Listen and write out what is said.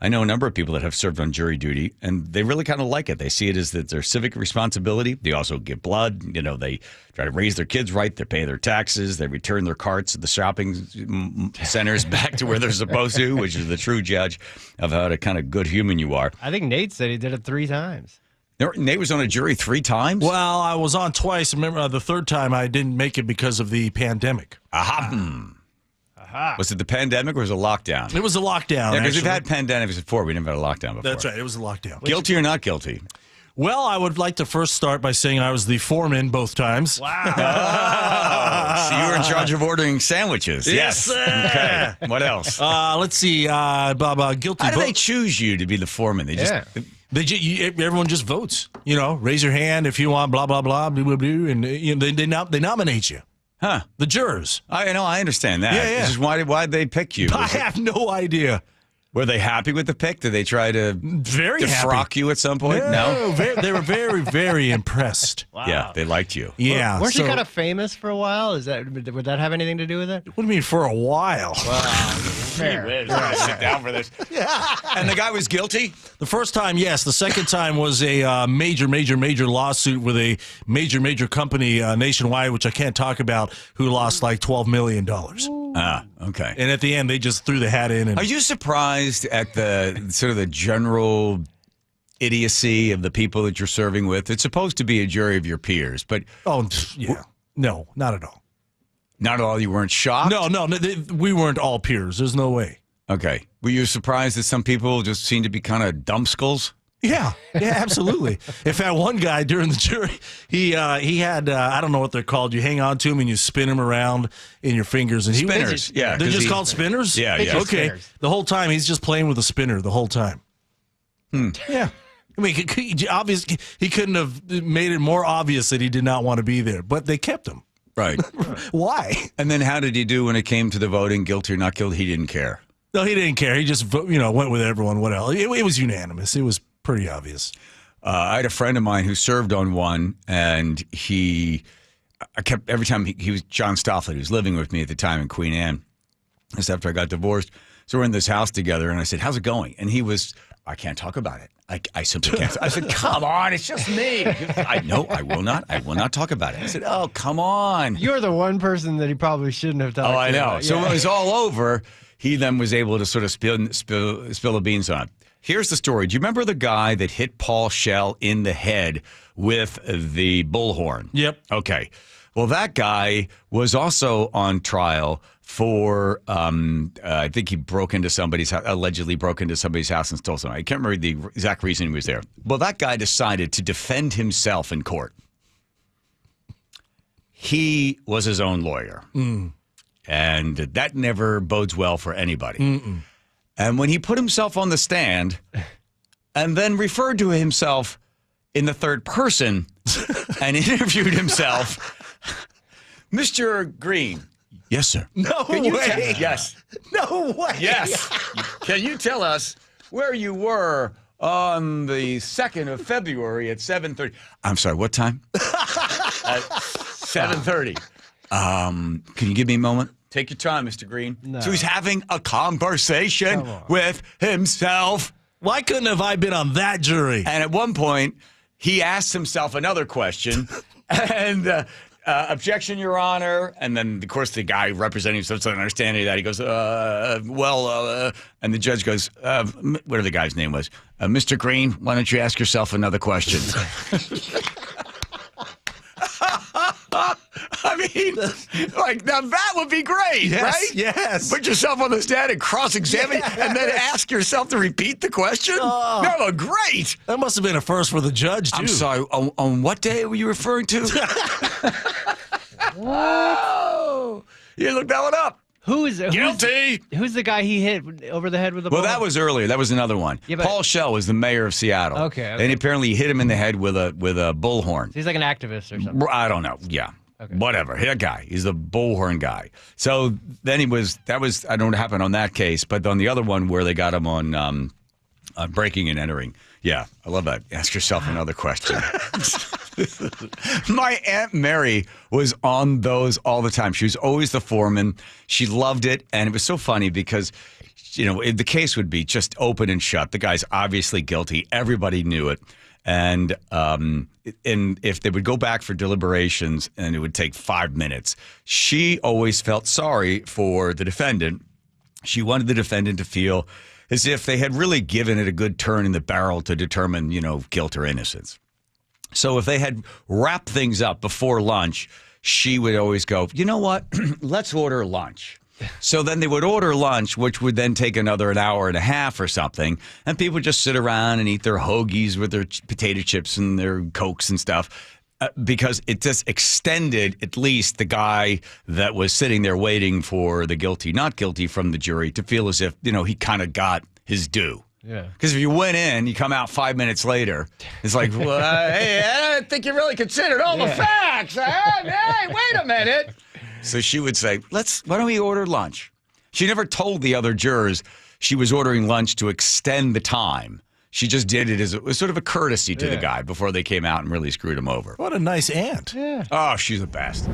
I know a number of people that have served on jury duty, and they really kind of like it. They see it as their civic responsibility. They also give blood. They try to raise their kids right. They pay their taxes. They return their carts at the shopping centers back to where they're supposed to, which is the true judge of how a kind of good human you are. I think Nate said he did it 3 times. Nate was on a jury 3 times? Well, I was on twice. Remember, the third time I didn't make it because of the pandemic. Aha. Was it the pandemic or was it a lockdown? It was a lockdown. Yeah, because we've had pandemics before. We never had a lockdown before. That's right. It was a lockdown. Guilty or not guilty? Well, I would like to first start by saying I was the foreman both times. Wow. Oh, so you were in charge of ordering sandwiches. Yes, sir. Okay. What else? Let's see. Guilty. How do they choose you to be be the foreman? They just... Yeah. Everyone just votes. Raise your hand if you want. Blah blah blah. Blah blah blah. And they nominate you. Huh? The jurors. I know. I understand that. Yeah. It's just why'd they pick you? I have no idea. Were they happy with the pick? Did they try to defrock you at some point? No. They were very very impressed. Wow. Yeah, they liked you. Yeah. Weren't you kind of famous for a while? Would that have anything to do with it? What do you mean for a while? Sit down for this. Yeah. And the guy was guilty? The first time, yes. The second time was a major lawsuit with a major company nationwide, which I can't talk about, who lost like $12 million. Okay. And at the end, they just threw the hat in. And are you surprised at the sort of the general idiocy of the people that you're serving with? It's supposed to be a jury of your peers, but... Oh, yeah. No, not at all. Not at all? You weren't shocked? No, we weren't all peers. There's no way. Okay. Were you surprised that some people just seem to be kind of dumbskulls? Yeah, absolutely. In fact, one guy during the jury, he had, I don't know what they're called. You hang on to him and you spin him around in your fingers. And spinners, yeah. They're just called spinners? Yeah. Okay. Spinners. The whole time, he's just playing with a spinner the whole time. Yeah. I mean, obviously, he couldn't have made it more obvious that he did not want to be there, but they kept him. Right. Why? And then how did he do when it came to the voting, guilty or not guilty? He didn't care. No, he didn't care. He just, went with everyone. What else? It was unanimous. It was pretty obvious. I had a friend of mine who served on one, and every time he was John Stofflet, who was living with me at the time in Queen Anne, just after I got divorced. So we're in this house together, and I said, how's it going? And he was, I can't talk about it. I simply can't. I said, come on, it's just me. No, I will not. I will not talk about it. I said, oh, come on. You're the one person that he probably shouldn't have talked to. Oh, I know. About. So when it was all over, he then was able to sort of spill the beans on it. Here's the story. Do you remember the guy that hit Paul Schell in the head with the bullhorn? Yep. Okay. Well, that guy was also on trial for, I think he allegedly broke into somebody's house and stole something. I can't remember the exact reason he was there. Well, that guy decided to defend himself in court. He was his own lawyer. And that never bodes well for anybody. And when he put himself on the stand and then referred to himself in the third person and interviewed himself, Mr. Green. Yes, sir. No way. Yes. No way. Yes. Can you tell us where you were on the 2nd of February at 7:30? I'm sorry, what time? At 7:30. Can you give me a moment? Take your time, Mr. Green. No. So he's having a conversation with himself. Why couldn't have I been on that jury? And at one point, he asked himself another question. And objection, Your Honor. And then, of course, the guy representing himself doesn't understand any of that. He goes, and the judge goes, whatever the guy's name was, Mr. Green, why don't you ask yourself another question? I mean, like, now that would be great, right? Yes. Put yourself on the stand and cross-examine and then ask yourself to repeat the question? No, great. That must have been a first for the judge, too. I'm sorry, on what day were you referring to? Whoa. You looked that one up. Guilty. Who's the guy he hit over the head with the ball? Well, that was earlier. That was another one. Yeah, Paul Schell was the mayor of Seattle. Okay. And apparently he hit him in the head with a bullhorn. He's like an activist or something. I don't know. Yeah. Okay. Whatever. That guy. He's the bullhorn guy. So then I don't know what happened on that case, but on the other one where they got him on breaking and entering. Yeah. I love that. Ask yourself another question. My Aunt Mary was on those all the time. She was always the foreman. She loved it. And it was so funny because, the case would be just open and shut. The guy's obviously guilty. Everybody knew it. And if they would go back for deliberations and it would take 5 minutes, she always felt sorry for the defendant. She wanted the defendant to feel as if they had really given it a good turn in the barrel to determine, guilt or innocence. So if they had wrapped things up before lunch, she would always go, you know what, let's order lunch. So then they would order lunch, which would then take an hour and a half or something. And people would just sit around and eat their hoagies with their potato chips and their Cokes and stuff. Because it just extended at least the guy that was sitting there waiting for the guilty, not guilty from the jury to feel as if, he kind of got his due. Yeah. Because if you went in, you come out 5 minutes later, it's like, well, hey, I don't think you really considered all the facts. Hey, wait a minute. So she would say, why don't we order lunch? She never told the other jurors she was ordering lunch to extend the time. She just did it as it was sort of a courtesy to the guy before they came out and really screwed him over. What a nice aunt. Yeah. Oh, she's the best.